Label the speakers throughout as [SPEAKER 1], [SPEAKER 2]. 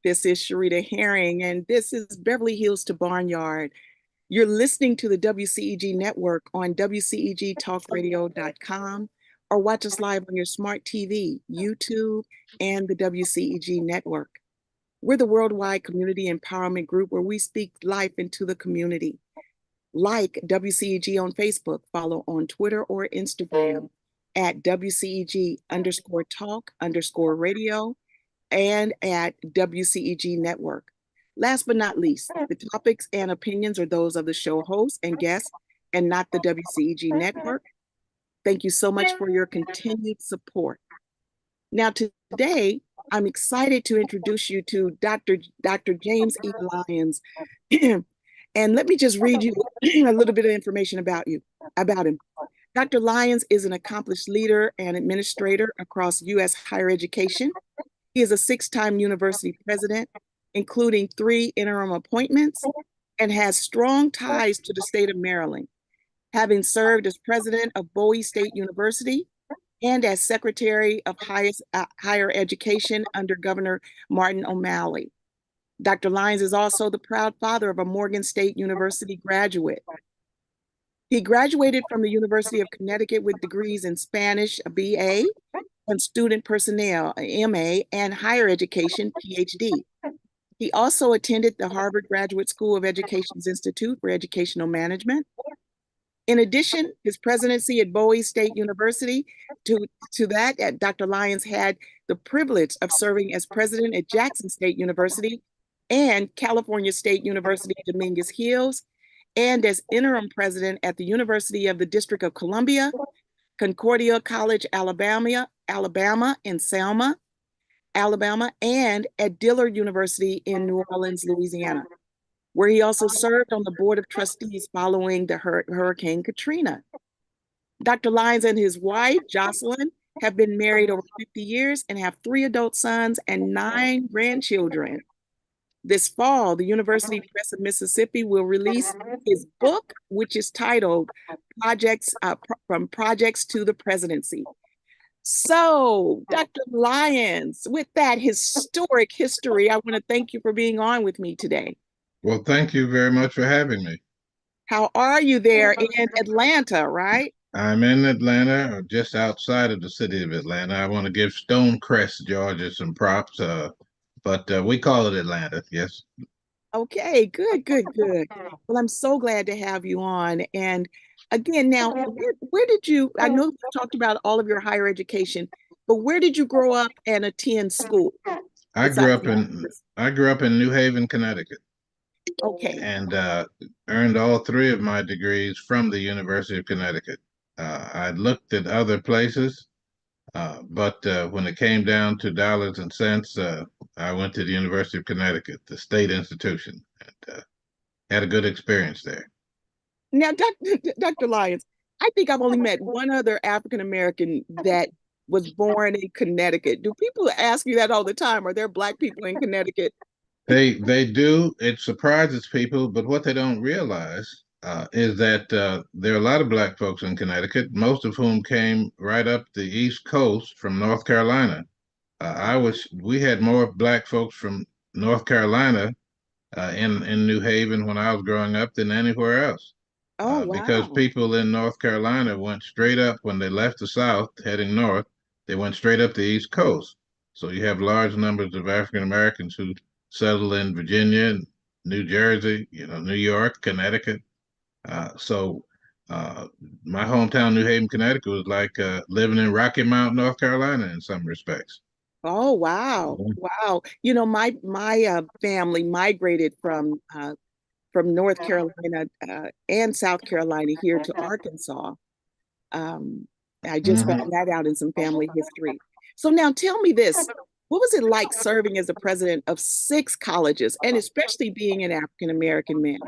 [SPEAKER 1] This is Sherita Herring, and this is Beverly Hills to Barnyard. You're listening to the WCEG Network on WCEGTalkRadio.com or watch us live on your smart TV, YouTube, and the WCEG Network. We're the worldwide community empowerment group where we speak life into the community. Like WCEG on Facebook, follow on Twitter or Instagram at WCEG_talk_radio and at WCEG Network. Last but not least, the topics and opinions are those of the show hosts and guests and not the WCEG Network. Thank you so much for your continued support. Now, today, I'm excited to introduce you to Dr. James E. Lyons. And let me just read you a little bit of information about him. Dr. Lyons is an accomplished leader and administrator across U.S. higher education. He is a 6-time university president, including 3 interim appointments, and has strong ties to the state of Maryland, having served as president of Bowie State University and as secretary of higher education under Governor Martin O'Malley. Dr. Lyons is also the proud father of a Morgan State University graduate. He graduated from the University of Connecticut with degrees in Spanish, a BA, and student personnel, a MA, and higher education, Ph.D. He also attended the Harvard Graduate School of Education's Institute for Educational Management. In addition, his presidency at Bowie State University, to that, Dr. Lyons had the privilege of serving as president at Jackson State University and California State University, Dominguez Hills, and as interim president at the University of the District of Columbia, Concordia College Alabama in Selma, Alabama, and at Dillard University in New Orleans, Louisiana, where he also served on the Board of Trustees following the Hurricane Katrina. Dr. Lyons and his wife, Jocelyn, have been married over 50 years and have 3 adult sons and 9 grandchildren. This fall, the University Press of Mississippi will release his book, which is titled From Projects to the Presidency. So, Dr. Lyons, with that historic history, I want to thank you for being on with me today.
[SPEAKER 2] Well, thank you very much for having me.
[SPEAKER 1] How are you there in Atlanta, right?
[SPEAKER 2] I'm in Atlanta, just outside of the city of Atlanta. I want to give Stonecrest, Georgia, some props, but we call it Atlanta, yes.
[SPEAKER 1] Okay, good. Well, I'm so glad to have you on. And again, now, where did you, I know you talked about all of your higher education, but where did you grow up and attend school?
[SPEAKER 2] I grew up in New Haven, Connecticut.
[SPEAKER 1] Okay.
[SPEAKER 2] And earned all 3 of my degrees from the University of Connecticut. I looked at other places, but when it came down to dollars and cents, I went to the University of Connecticut, the state institution, and had a good experience there.
[SPEAKER 1] Now, Dr. Lyons, I think I've only met one other African-American that was born in Connecticut. Do people ask you that all the time? Are there Black people in Connecticut?
[SPEAKER 2] They do. It surprises people, but what they don't realize is that there are a lot of Black folks in Connecticut, most of whom came right up the East Coast from North Carolina. We had more Black folks from North Carolina in New Haven when I was growing up than anywhere else.
[SPEAKER 1] Oh, wow.
[SPEAKER 2] Because people in North Carolina went straight up when they left the South, heading north. They went straight up the East Coast. So you have large numbers of African Americans who settled in Virginia, New Jersey, New York, Connecticut. So my hometown, New Haven, Connecticut, was like living in Rocky Mount, North Carolina in some respects.
[SPEAKER 1] Oh, wow. Wow. My family migrated from North Carolina and South Carolina here to Arkansas. I just found that out in some family history. So now tell me this. What was it like serving as the president of 6 colleges, and especially being an African-American man?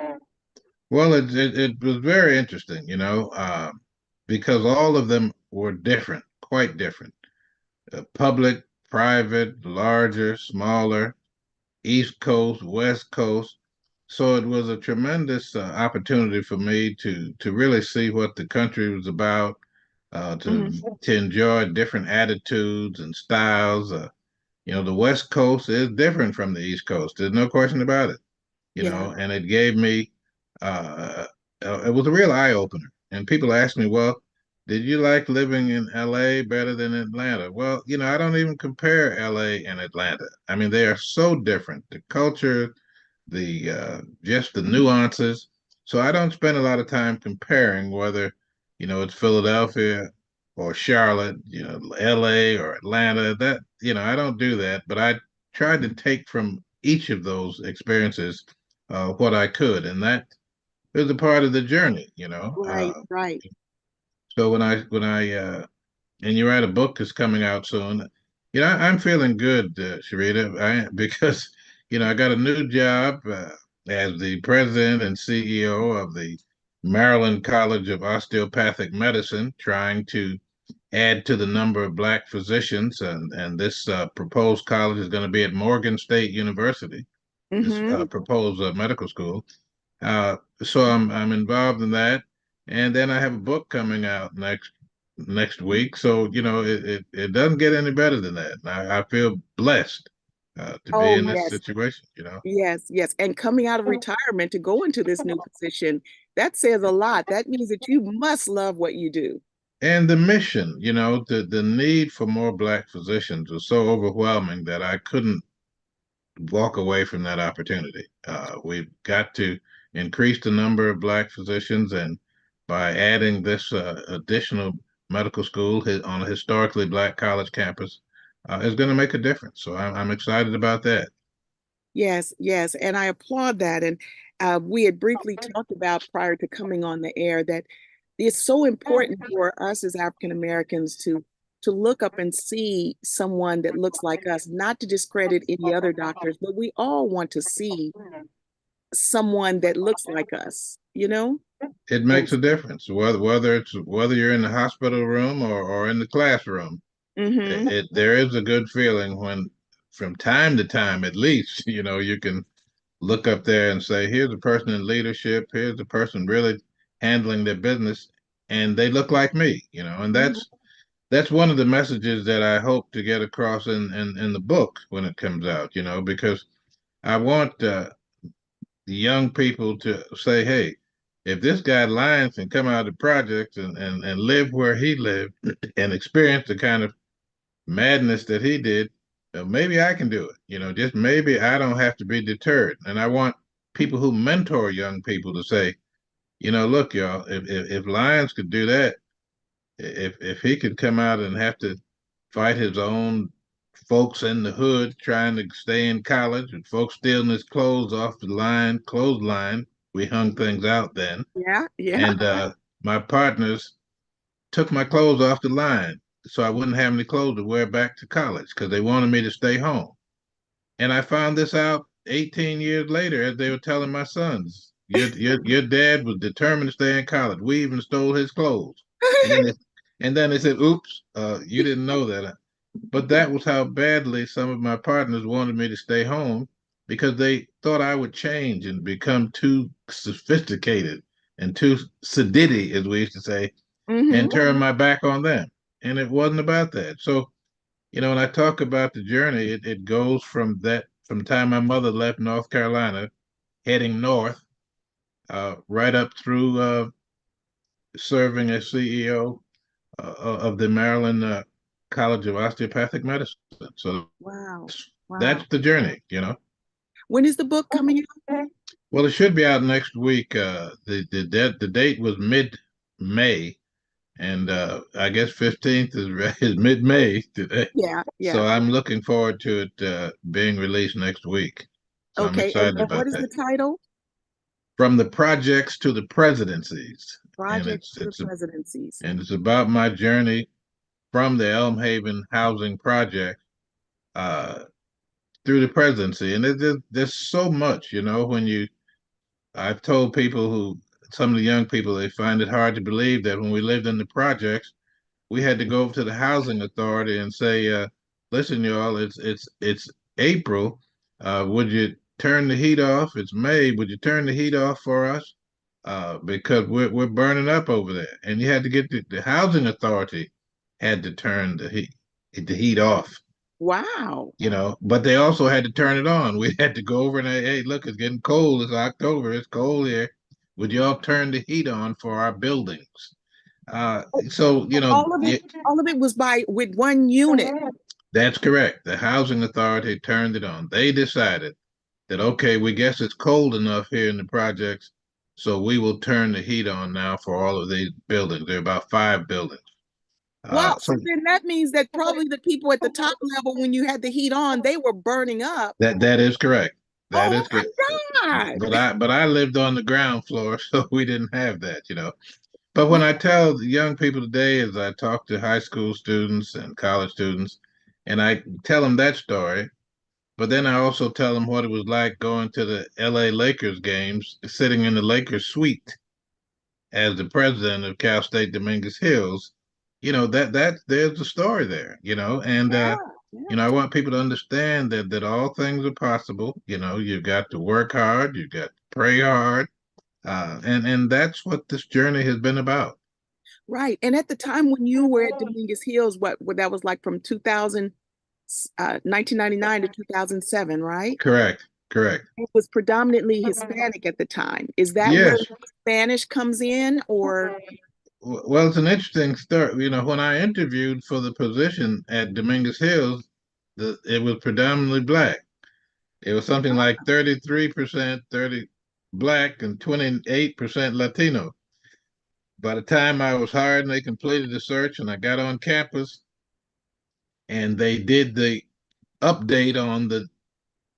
[SPEAKER 2] Well, it was very interesting, because all of them were different, quite different. Public, private, larger, smaller, East Coast, West Coast. So it was a tremendous opportunity for me to really see what the country was about, to enjoy different attitudes and styles. the West Coast is different from the East Coast. There's no question about it.
[SPEAKER 1] Yeah.
[SPEAKER 2] And it gave me, uh, it was a real eye opener. And people ask me, well, did you like living in LA better than Atlanta? Well, I don't even compare LA and Atlanta. I mean, they are so different. The culture, the just the nuances. So I don't spend a lot of time comparing whether, it's Philadelphia or Charlotte, LA or Atlanta. That, I don't do that, but I tried to take from each of those experiences what I could, and that is a part of the journey.
[SPEAKER 1] Right, right.
[SPEAKER 2] So and you're right, a book is coming out soon. I'm feeling good, Sherita, because I got a new job as the president and CEO of the Maryland College of Osteopathic Medicine, trying to add to the number of Black physicians, and this proposed college is going to be at Morgan State University. This
[SPEAKER 1] Mm-hmm.
[SPEAKER 2] proposed medical school. So I'm involved in that, and then I have a book coming out next week. So it doesn't get any better than that. I feel blessed to be
[SPEAKER 1] Oh,
[SPEAKER 2] in this
[SPEAKER 1] yes.
[SPEAKER 2] situation.
[SPEAKER 1] Yes, yes. And coming out of retirement to go into this new position, that says a lot. That means that you must love what you do.
[SPEAKER 2] And the mission, the need for more Black physicians was so overwhelming that I couldn't walk away from that opportunity. We've got to increase the number of Black physicians, and by adding this additional medical school on a historically Black college campus, is going to make a difference. So I'm excited about that.
[SPEAKER 1] Yes, yes. And I applaud that. And we had briefly talked about prior to coming on the air that it's so important for us as African Americans to look up and see someone that looks like us, not to discredit any other doctors, but we all want to see someone that looks like us, you know?
[SPEAKER 2] It
[SPEAKER 1] And
[SPEAKER 2] makes a difference whether you're in the hospital room or in the classroom.
[SPEAKER 1] mm-hmm,
[SPEAKER 2] There is a good feeling when, from time to time, at least, you can look up there and say, here's a person in leadership, here's a person really handling their business, and they look like me. And
[SPEAKER 1] mm-hmm.
[SPEAKER 2] that's one of the messages that I hope to get across in the book when it comes out, because I want the young people to say, hey, if this guy Lyons can come out of the projects and live where he lived and experience the kind of madness that he did, maybe I can do it. Just maybe I don't have to be deterred. And I want people who mentor young people to say, look, y'all, if Lyons could do that, if he could come out and have to fight his own folks in the hood trying to stay in college and folks stealing his clothes off the clothesline. We hung things out then.
[SPEAKER 1] Yeah, yeah.
[SPEAKER 2] And my partners took my clothes off the line so I wouldn't have any clothes to wear back to college because they wanted me to stay home. And I found this out 18 years later as they were telling my sons, your dad was determined to stay in college. We even stole his clothes. And then they, and then they said, oops, you didn't know that. But that was how badly some of my partners wanted me to stay home because they thought I would change and become too sophisticated and too sedity, as we used to say,
[SPEAKER 1] Mm-hmm.
[SPEAKER 2] and turn my back on them. And it wasn't about that. So, when I talk about the journey, it goes from the time my mother left North Carolina, heading north, right up through serving as CEO of the Maryland College of Osteopathic Medicine. So
[SPEAKER 1] Wow. Wow.
[SPEAKER 2] that's the journey.
[SPEAKER 1] When is the book coming
[SPEAKER 2] Well, it should be out next week. The date was mid-May, and I guess 15th is mid-May today.
[SPEAKER 1] Yeah,
[SPEAKER 2] So
[SPEAKER 1] yeah.
[SPEAKER 2] I'm looking forward to it being released next week. So I'm
[SPEAKER 1] Okay. And,
[SPEAKER 2] excited
[SPEAKER 1] and what
[SPEAKER 2] about
[SPEAKER 1] is the
[SPEAKER 2] that.
[SPEAKER 1] title?
[SPEAKER 2] From the projects to the presidencies, and
[SPEAKER 1] Project to the Presidencies.
[SPEAKER 2] it's about my journey from the Elmhaven Housing Project uh, through the presidency. And there's so much, I've told people some of the young people, they find it hard to believe that when we lived in the projects, we had to go over to the housing authority and say, listen, y'all, it's April. Would you turn the heat off? It's May. Would you turn the heat off for us? Because we're burning up over there. And you had to get the housing authority had to turn the heat off
[SPEAKER 1] Wow.
[SPEAKER 2] But they also had to turn it on. We had to go over and, hey, look, it's getting cold. It's October. It's cold here. Would you all turn the heat on for our buildings? So,
[SPEAKER 1] All of it was with one unit.
[SPEAKER 2] that's correct. The housing authority turned it on. They decided that, okay, we guess it's cold enough here in the projects, so we will turn the heat on now for all of these buildings. There are about 5 buildings.
[SPEAKER 1] Wow.
[SPEAKER 2] So
[SPEAKER 1] So then that means that probably the people at the top level, when you had the heat on, they were burning up.
[SPEAKER 2] that is correct. That
[SPEAKER 1] Oh
[SPEAKER 2] is
[SPEAKER 1] my
[SPEAKER 2] good.
[SPEAKER 1] God.
[SPEAKER 2] But I lived on the ground floor, so we didn't have that. But when
[SPEAKER 1] Wow.
[SPEAKER 2] I tell young people today, as I talk to high school students and college students, and I tell them that story, but then I also tell them what it was like going to the LA Lakers games, sitting in the Lakers suite as the president of Cal State Dominguez Hills. That there's a story there, and
[SPEAKER 1] Yeah. Yeah.
[SPEAKER 2] I want people to understand that all things are possible. You've got to work hard, you've got to pray hard, and that's what this journey has been about.
[SPEAKER 1] Right. And at the time when you were at Dominguez Hills, what that was like from 1999 to 2007, right?
[SPEAKER 2] Correct, correct.
[SPEAKER 1] It was predominantly Hispanic at the time. Is that where
[SPEAKER 2] Yes.
[SPEAKER 1] Spanish comes in, or?
[SPEAKER 2] Well, it's an interesting story. When I interviewed for the position at Dominguez Hills, it was predominantly black. It was something like 33%, 30 black and 28% Latino. By the time I was hired and they completed the search and I got on campus and they did the update on the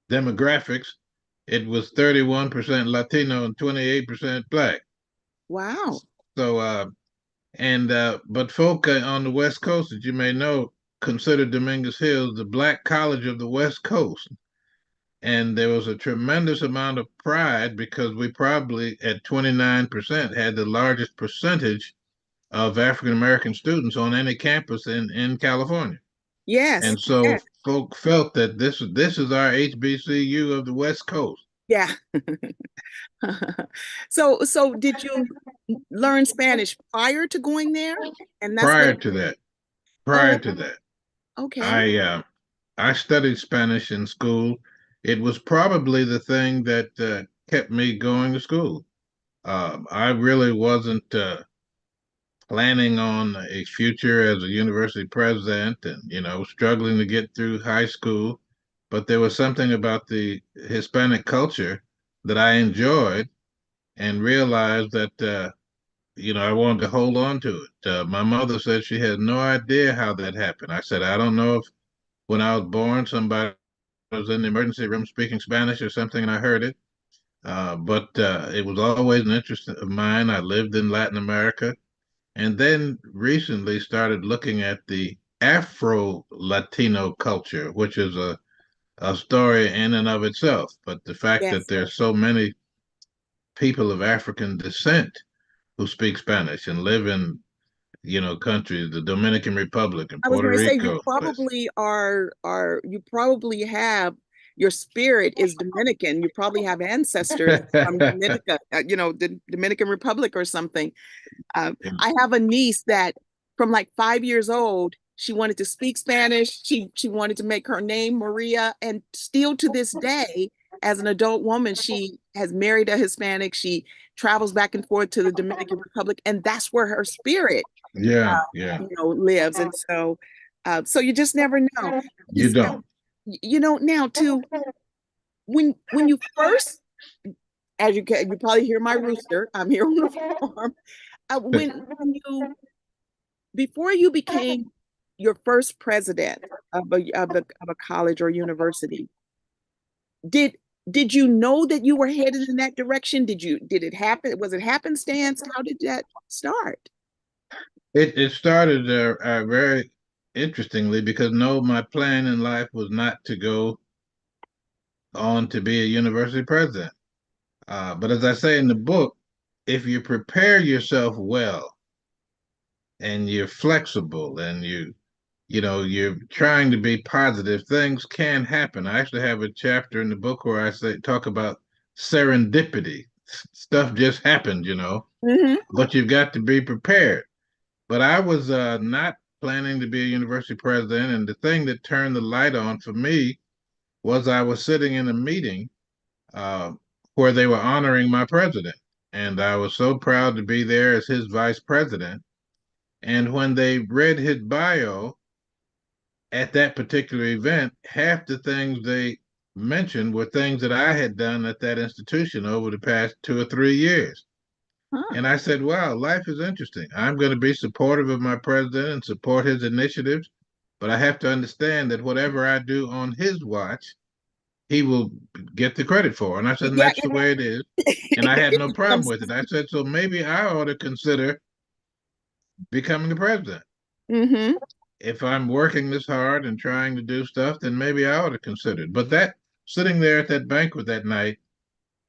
[SPEAKER 2] demographics, it was 31% Latino and 28% black.
[SPEAKER 1] Wow.
[SPEAKER 2] So, but folk on the West Coast, as you may know, consider Dominguez Hills the black college of the West Coast. And there was a tremendous amount of pride because we probably at 29% had the largest percentage of African American students on any campus in California.
[SPEAKER 1] Yes.
[SPEAKER 2] And so
[SPEAKER 1] Yes.
[SPEAKER 2] folk felt that this is our HBCU of the West Coast.
[SPEAKER 1] Yeah. So did you learn Spanish prior to going there? And that's what.
[SPEAKER 2] Prior to that, prior
[SPEAKER 1] Oh,
[SPEAKER 2] to that,
[SPEAKER 1] okay.
[SPEAKER 2] I studied Spanish in school. It was probably the thing that kept me going to school. I really wasn't planning on a future as a university president and, struggling to get through high school. But there was something about the Hispanic culture that I enjoyed and realized that, I wanted to hold on to it. My mother said she had no idea how that happened. I said, I don't know if when I was born, somebody was in the emergency room speaking Spanish or something, and I heard it. But it was always an interest of mine. I lived in Latin America and then recently started looking at the Afro Latino culture, which is a story in and of itself. But the fact that
[SPEAKER 1] Yes.
[SPEAKER 2] there's so many people of African descent who speak Spanish and live in, countries, the Dominican Republic and
[SPEAKER 1] I was
[SPEAKER 2] Puerto
[SPEAKER 1] going to say you
[SPEAKER 2] Rico.
[SPEAKER 1] probably are you probably have your spirit is Dominican. You probably have ancestors from Dominica, the Dominican Republic or something. I have a niece that from like 5 years old, she wanted to speak Spanish. She wanted to make her name Maria, and still to this day, as an adult woman, she has married a Hispanic. She travels back and forth to the Dominican Republic, and that's where her spirit,
[SPEAKER 2] Yeah, yeah.
[SPEAKER 1] lives. And so you just never know.
[SPEAKER 2] You don't.
[SPEAKER 1] Now too, when you first, as you probably hear my rooster, I'm here on the farm. When you before you became your first president of a college or university, did did you know that you were headed in that direction? Did it happen? Was it happenstance? How did that start?
[SPEAKER 2] It started very interestingly because no, my plan in life was not to go on to be a university president. But as I say in the book, if you prepare yourself well and you're flexible and you're trying to be positive, things can happen. I actually have a chapter in the book where I talk about serendipity. Stuff just happened,
[SPEAKER 1] Hmm.
[SPEAKER 2] but you've got to be prepared. But I was not planning to be a university president. And the thing that turned the light on for me was I was sitting in a meeting uh, where they were honoring my president. And I was so proud to be there as his vice president. And when they read his bio at that particular event, half the things they mentioned were things that I had done at that institution over the past 2 or 3 years.
[SPEAKER 1] Huh.
[SPEAKER 2] And I said, wow, life is interesting. I'm going to be supportive of my president and support his initiatives, but I have to understand that whatever I do on his watch, he will get the credit for. And I said, and
[SPEAKER 1] Yeah.
[SPEAKER 2] that's the way it is. And I had no problem with it. I said, so maybe I ought to consider becoming the president.
[SPEAKER 1] Mm-hmm.
[SPEAKER 2] If I'm working this hard and trying to do stuff, then maybe I ought to consider it. But that sitting there at that banquet that night,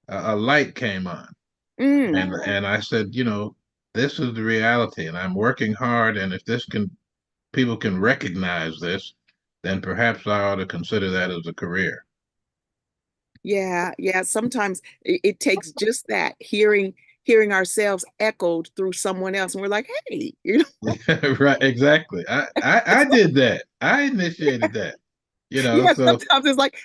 [SPEAKER 2] a light came on.
[SPEAKER 1] Mm.
[SPEAKER 2] And I said, this is the reality, and I'm working hard. And if people can recognize this, then perhaps I ought to consider that as a career.
[SPEAKER 1] Yeah, yeah. Sometimes it takes just that hearing ourselves echoed through someone else, and we're like, hey,
[SPEAKER 2] Right, exactly. I did that. I initiated that.
[SPEAKER 1] Yeah,
[SPEAKER 2] So
[SPEAKER 1] sometimes it's like,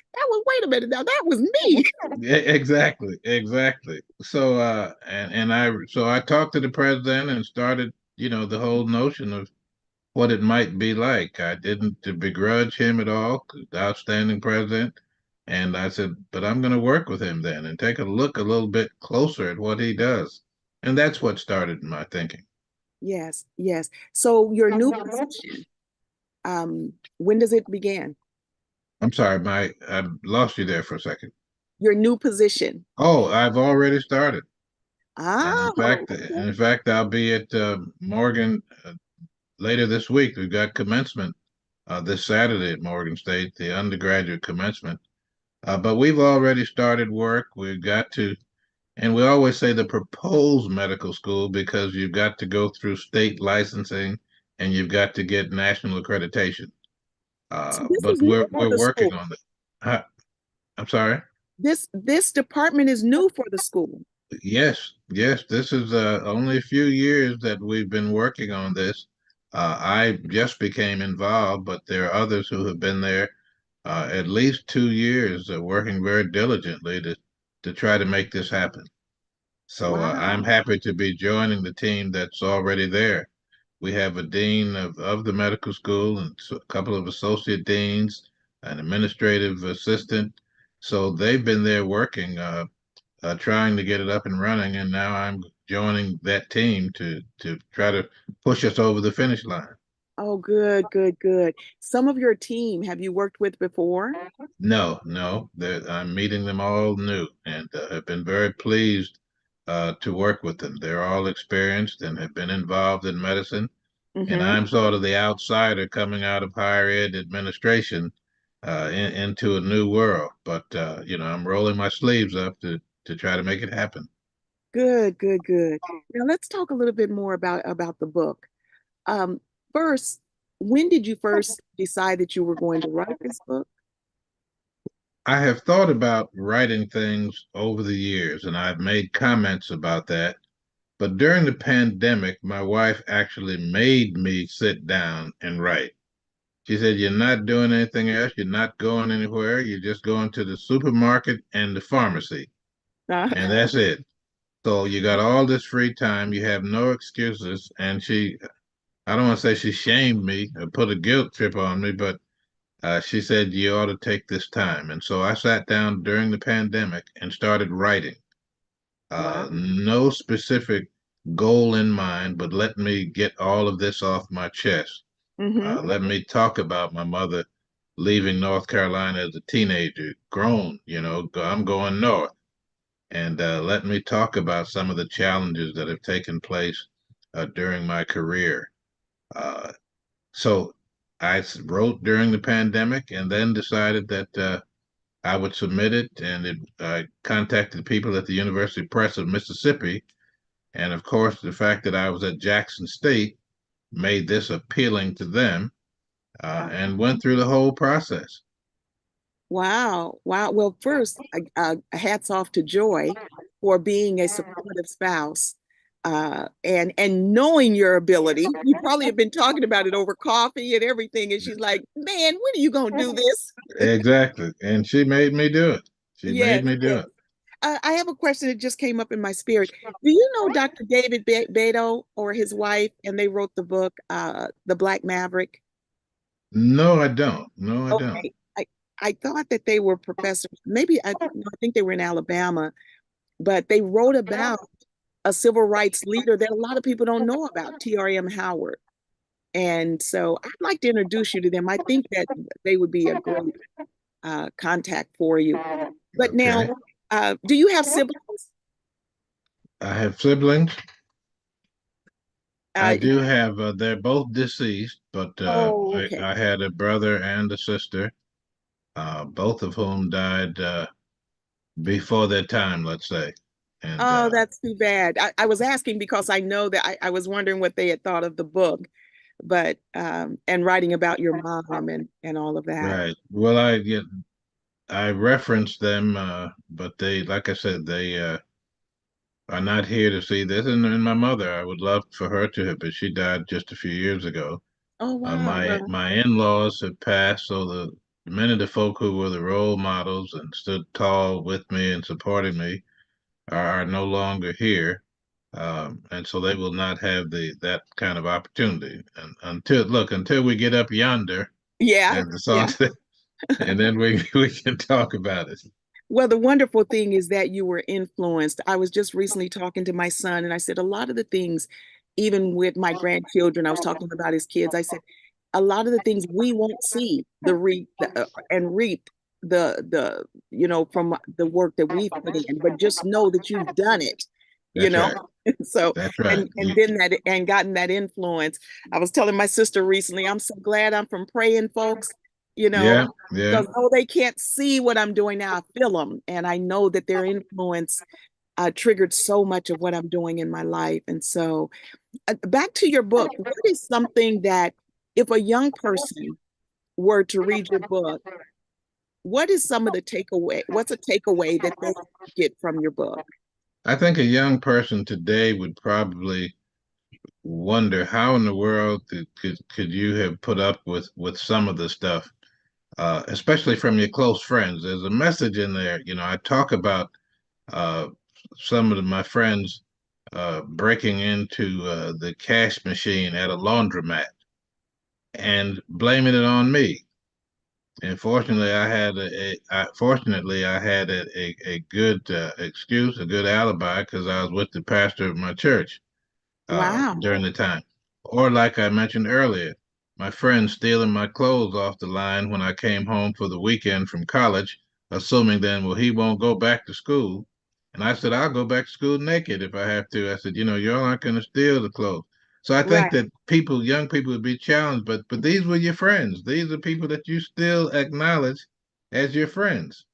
[SPEAKER 1] wait a minute, now that was me.
[SPEAKER 2] exactly, exactly. So I talked to the president and started, the whole notion of what it might be like. I didn't begrudge him at all, outstanding president. And I said, but I'm going to work with him then and take a look a little bit closer at what he does. And that's what started my thinking.
[SPEAKER 1] Yes, yes. So your new position, when does it begin?
[SPEAKER 2] I'm sorry, I lost you there for a second.
[SPEAKER 1] Your new position.
[SPEAKER 2] Oh, I've already started. And
[SPEAKER 1] Oh,
[SPEAKER 2] in fact, I'll be at Morgan later this week. We've got commencement this Saturday at Morgan State, the undergraduate commencement. But we've already started work. We've got to, and we always say the proposed medical school because you've got to go through state licensing and you've got to get national accreditation.
[SPEAKER 1] so this is
[SPEAKER 2] But
[SPEAKER 1] new for
[SPEAKER 2] we're
[SPEAKER 1] the
[SPEAKER 2] working
[SPEAKER 1] school.
[SPEAKER 2] on it. I'm sorry.
[SPEAKER 1] This department is new for the school.
[SPEAKER 2] Yes, yes. This is only a few years that we've been working on this. I just became involved, but there are others who have been there at least 2 years, working very diligently to try to make this happen. So I'm
[SPEAKER 1] Wow.
[SPEAKER 2] happy to be joining the team that's already there. We have a dean of the medical school and a couple of associate deans, an administrative assistant. So they've been there working, trying to get it up and running, and now I'm joining that team to try to push us over the finish line.
[SPEAKER 1] Oh, good, good, good. Some of your team have you worked with before?
[SPEAKER 2] No, no, I'm meeting them all new and have been very pleased to work with them. They're all experienced and have been involved in medicine. And
[SPEAKER 1] Mm-hmm.
[SPEAKER 2] I'm sort of the outsider coming out of higher ed administration into a new world. But, I'm rolling my sleeves up to try to make it happen.
[SPEAKER 1] Good, good, good. Now let's talk a little bit more about the book. Um, First, when did you first decide that you were going to write this book?
[SPEAKER 2] I have thought about writing things over the years, and I've made comments about that. But during the pandemic, my wife actually made me sit down and write. She said, you're not doing anything else. You're not going anywhere. You're just going to the supermarket and the pharmacy,
[SPEAKER 1] Uh,
[SPEAKER 2] and that's it. So you got all this free time. You have no excuses. And I don't want to say she shamed me or put a guilt trip on me, but she said, you ought to take this time. And so I sat down during the pandemic and started writing.
[SPEAKER 1] wow.
[SPEAKER 2] No specific goal in mind, but let me get all of this off my chest.
[SPEAKER 1] Mm-hmm.
[SPEAKER 2] Let me talk about my mother leaving North Carolina as a teenager, grown, I'm going north. And let me talk about some of the challenges that have taken place during my career. Uh, so I wrote during the pandemic and then decided that I would submit it. And I contacted people at the University Press of Mississippi. And of course, the fact that I was at Jackson State made this appealing to them and went through the whole process.
[SPEAKER 1] Wow. Wow. Well, first, hats off to Joy for being a supportive spouse. and knowing your ability, you probably have been talking about it over coffee and everything. And she's like, "Man, when are you gonna do this?"
[SPEAKER 2] Exactly. And she made me do it. She made
[SPEAKER 1] Yes,
[SPEAKER 2] me do
[SPEAKER 1] yes.
[SPEAKER 2] it.
[SPEAKER 1] I have a question that just came up in my spirit. Do you know Dr. David Beto or his wife? And they wrote the book, The Black Maverick.
[SPEAKER 2] No, I don't. No, I don't.
[SPEAKER 1] Okay. I thought that they were professors. Maybe no, I think they were in Alabama, but they wrote about a civil rights leader that a lot of people don't know about, T.R.M. Howard. And so I'd like to introduce you to them. I think that they would be a great contact for you. But now,
[SPEAKER 2] Okay.
[SPEAKER 1] do you have siblings?
[SPEAKER 2] I have siblings. I
[SPEAKER 1] Uh,
[SPEAKER 2] do have, they're both deceased, but
[SPEAKER 1] oh, okay.
[SPEAKER 2] I had a brother and a sister, both of whom died before their time, let's say. And
[SPEAKER 1] Oh, that's too bad. I was asking because I know that I was wondering what they had thought of the book, but and writing about your mom and all of that.
[SPEAKER 2] right. Well, I referenced them, but they, like I said, they are not here to see this. And my mother, I would love for her to have, but she died just a few years ago.
[SPEAKER 1] Oh, wow. Well,
[SPEAKER 2] My in-laws have passed, so the many of the folk who were the role models and stood tall with me and supporting me are no longer here. And so they will not have that kind of opportunity. And until we get up yonder,
[SPEAKER 1] yeah,
[SPEAKER 2] as the song
[SPEAKER 1] yeah.
[SPEAKER 2] says, and then we can talk about it.
[SPEAKER 1] Well, the wonderful thing is that you were influenced. I was just recently talking to my son, and I said a lot of the things, even with my grandchildren, I was talking about his kids. I said a lot of the things we won't see and reap from the work that we've put in, but just know that you've done it, you
[SPEAKER 2] That's
[SPEAKER 1] know.
[SPEAKER 2] right.
[SPEAKER 1] So
[SPEAKER 2] That's right.
[SPEAKER 1] and then that and gotten that influence. I was telling my sister recently, I'm so glad I'm from praying folks, you know,
[SPEAKER 2] Yeah, yeah.
[SPEAKER 1] because though they can't see what I'm doing now, I feel them. And I know that their influence triggered so much of what I'm doing in my life. And so, back to your book, what is something that if a young person were to read your book, what is some of the takeaway? What's a takeaway that they get from your book?
[SPEAKER 2] I think a young person today would probably wonder how in the world could you have put up with some of the stuff, especially from your close friends. There's a message in there. I talk about uh, some of my friends breaking into the cash machine at a laundromat and blaming it on me. And fortunately, I had a good excuse, a good alibi, because I was with the pastor of my church
[SPEAKER 1] Wow.
[SPEAKER 2] during the time. Or like I mentioned earlier, my friend stealing my clothes off the line when I came home for the weekend from college, assuming then, well, he won't go back to school. And I said, I'll go back to school naked if I have to. I said, y'all aren't going to steal the clothes. So I think
[SPEAKER 1] Right.
[SPEAKER 2] that young people would be challenged, but these were your friends. These are people that you still acknowledge as your friends.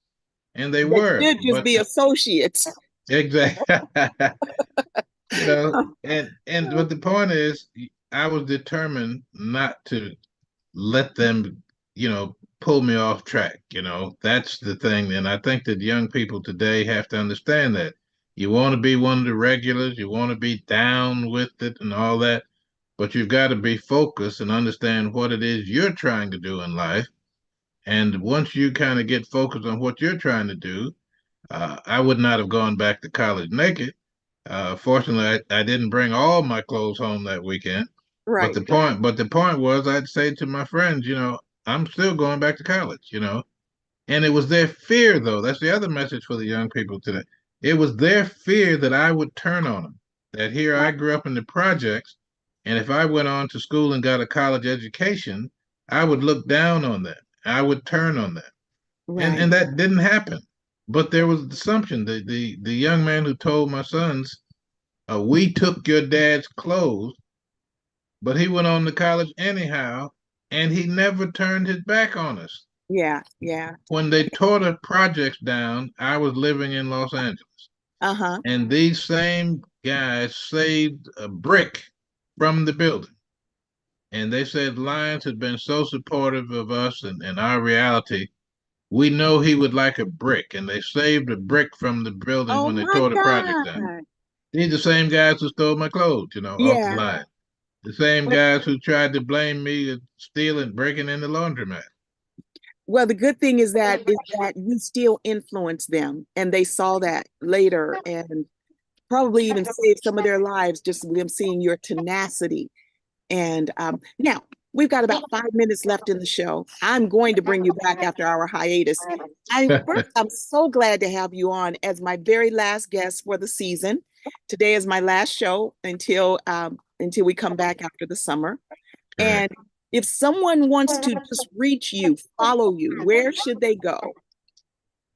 [SPEAKER 2] And they
[SPEAKER 1] They
[SPEAKER 2] were,
[SPEAKER 1] should just
[SPEAKER 2] but
[SPEAKER 1] be associates.
[SPEAKER 2] exactly. And but the point is, I was determined not to let them, pull me off track. That's the thing. And I think that young people today have to understand that you want to be one of the regulars, you want to be down with it and all that, but you've got to be focused and understand what it is you're trying to do in life. And once you kind of get focused on what you're trying to do, I would not have gone back to college naked. Fortunately, I didn't bring all my clothes home that weekend. But
[SPEAKER 1] Right.
[SPEAKER 2] the point was, I'd say to my friends, I'm still going back to college. And it was their fear, though. That's the other message for the young people today. It was their fear that I would turn on them. That here I grew up in the projects, and if I went on to school and got a college education, I would look down on them. I would turn on them, and
[SPEAKER 1] Right.
[SPEAKER 2] that didn't happen. But there was an assumption. The young man who told my sons, "We took your dad's clothes," but he went on to college anyhow, and he never turned his back on us.
[SPEAKER 1] Yeah. Yeah.
[SPEAKER 2] When they tore the projects down, I was living in Los Angeles,
[SPEAKER 1] Uh-huh.
[SPEAKER 2] and these same guys saved a brick from the building. And they said Lyons had been so supportive of us and our reality. We know he would like a brick, and they saved a brick from the building
[SPEAKER 1] Oh
[SPEAKER 2] when they
[SPEAKER 1] my
[SPEAKER 2] tore the project down.
[SPEAKER 1] God.
[SPEAKER 2] These the same guys who stole my clothes, off the
[SPEAKER 1] Yeah.
[SPEAKER 2] line. The same
[SPEAKER 1] Well,
[SPEAKER 2] guys who tried to blame me for stealing, breaking in the laundromat.
[SPEAKER 1] well, the good thing is that you still influence them, and they saw that later, and probably even saved some of their lives just them seeing your tenacity. And now we've got about 5 minutes left in the show. I'm going to bring you back after our hiatus. I'm so glad to have you on as my very last guest for the season. Today is my last show until we come back after the summer.
[SPEAKER 2] Correct.
[SPEAKER 1] And if someone wants to just reach you, follow you, where should they go?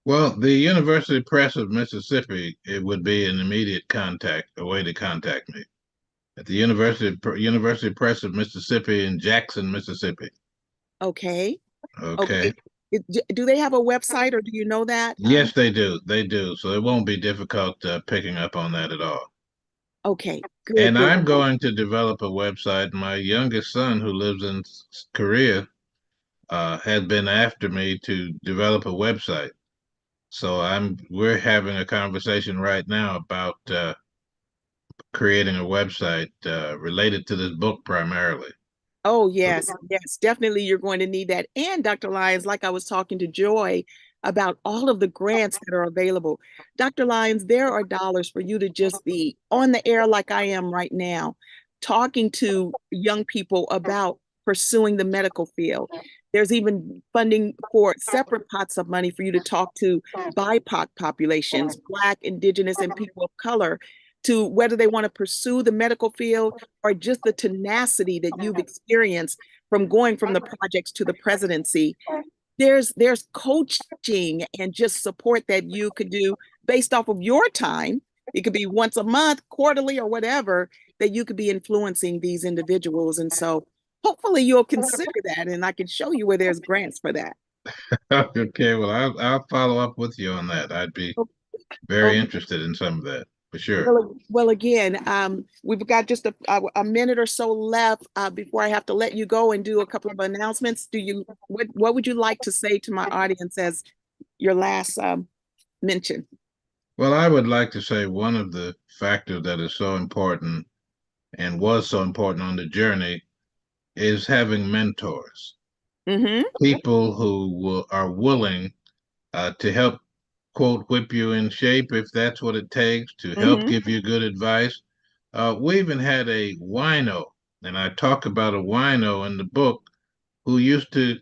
[SPEAKER 2] Well, the University Press of Mississippi, it would be an immediate contact, a way to contact me. At the University Press of Mississippi in Jackson, Mississippi.
[SPEAKER 1] Okay. Okay.
[SPEAKER 2] Okay.
[SPEAKER 1] Do they have a website or do you know that?
[SPEAKER 2] Yes, they do. They do. So it won't be difficult picking up on that at all.
[SPEAKER 1] Okay. Good,
[SPEAKER 2] And
[SPEAKER 1] good.
[SPEAKER 2] I'm going to develop a website. My youngest son, who lives in Korea, has been after me to develop a website. So we're having a conversation right now about creating a website related to this book primarily.
[SPEAKER 1] Oh, yes, yes, definitely you're going to need that. And Dr. Lyons, like I was talking to Joy about all of the grants that are available. Dr. Lyons, there are dollars for you to just be on the air like I am right now, talking to young people about pursuing the medical field. There's even funding for separate pots of money for you to talk to BIPOC populations, Black, Indigenous, and people of color, to whether they want to pursue the medical field or just the tenacity that you've experienced from going from the projects to the presidency. There's coaching and just support that you could do based off of your time. It could be once a month, quarterly, or whatever, that you could be influencing these individuals. And so hopefully you'll consider that, and I can show you where there's grants for that.
[SPEAKER 2] Okay, well, I'll follow up with you on that. I'd be very
[SPEAKER 1] Okay.
[SPEAKER 2] interested in some of that for sure.
[SPEAKER 1] Well, again, we've got just a minute or so left before I have to let you go and do a couple of announcements. What would you like to say to my audience as your last mention?
[SPEAKER 2] Well, I would like to say one of the factors that is so important and was so important on the journey is having mentors,
[SPEAKER 1] Mm-hmm.
[SPEAKER 2] people who are willing to help, quote, whip you in shape if that's what it takes, to help
[SPEAKER 1] Mm-hmm.
[SPEAKER 2] give you good advice. We even had a wino, and I talk about a wino in the book who used to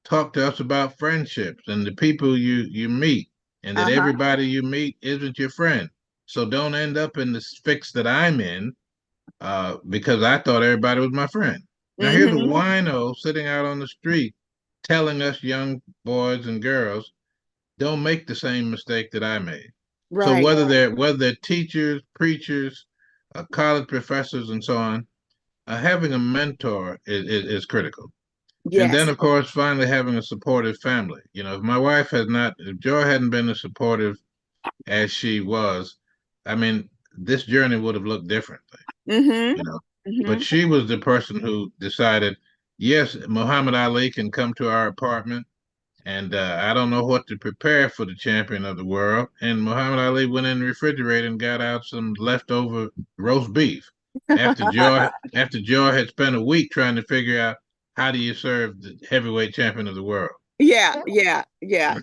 [SPEAKER 2] talk to us about friendships and the people you meet, and that
[SPEAKER 1] Uh-huh.
[SPEAKER 2] everybody you meet isn't your friend. So don't end up in the fix that I'm in because I thought everybody was my friend. Now here's a
[SPEAKER 1] Mm-hmm.
[SPEAKER 2] wino sitting out on the street telling us young boys and girls, don't make the same mistake that I made. So
[SPEAKER 1] Right.
[SPEAKER 2] whether they're teachers, preachers, college professors, and so on, having a mentor is critical. And then,
[SPEAKER 1] Yes.
[SPEAKER 2] of course, finally having a supportive family. If my wife had not, if Joy hadn't been as supportive as she was, I mean, this journey would have looked differently,
[SPEAKER 1] Mm-hmm.
[SPEAKER 2] you know.
[SPEAKER 1] Mm-hmm.
[SPEAKER 2] But she was the person who decided, yes, Muhammad Ali can come to our apartment, and I don't know what to prepare for the champion of the world. And Muhammad Ali went in the refrigerator and got out some leftover roast beef after Joy had spent a week trying to figure out how do you serve the heavyweight champion of the world.
[SPEAKER 1] Yeah, yeah, yeah.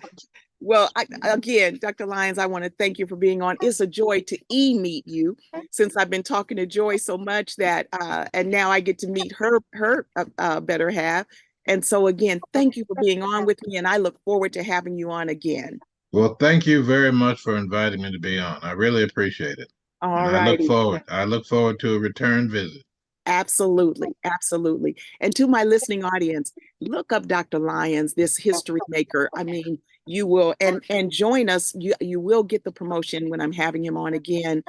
[SPEAKER 1] Well, again, Dr. Lyons, I want to thank you for being on. It's a joy to meet you since I've been talking to Joy so much that, and now I get to meet her better half. And so again, thank you for being on with me, and I look forward to having you on again.
[SPEAKER 2] Well, thank you very much for inviting me to be on. I really appreciate it. And
[SPEAKER 1] All
[SPEAKER 2] I look
[SPEAKER 1] righty.
[SPEAKER 2] forward. I look forward to a return visit.
[SPEAKER 1] Absolutely, absolutely. And to my listening audience, look up Dr. Lyons, this history maker. I mean, you will and join us. You will get the promotion when I'm having him on again.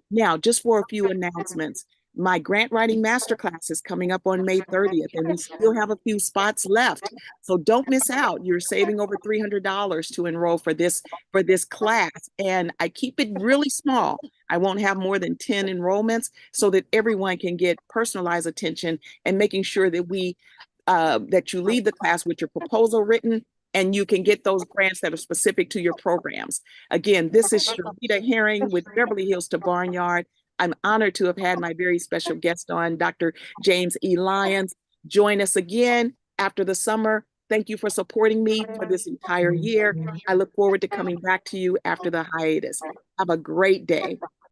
[SPEAKER 1] Now, just for a few announcements, my grant writing masterclass is coming up on May 30th, and we still have a few spots left. So don't miss out. You're saving over $300 to enroll for this class, and I keep it really small. I won't have more than 10 enrollments so that everyone can get personalized attention and making sure that that you leave the class with your proposal written and you can get those grants that are specific to your programs. Again, this is Sherita Herring with Beverly Hills to Barnyard. I'm honored to have had my very special guest on, Dr. James E. Lyons. Join us again after the summer. Thank you for supporting me for this entire year. I look forward to coming back to you after the hiatus. Have a great day.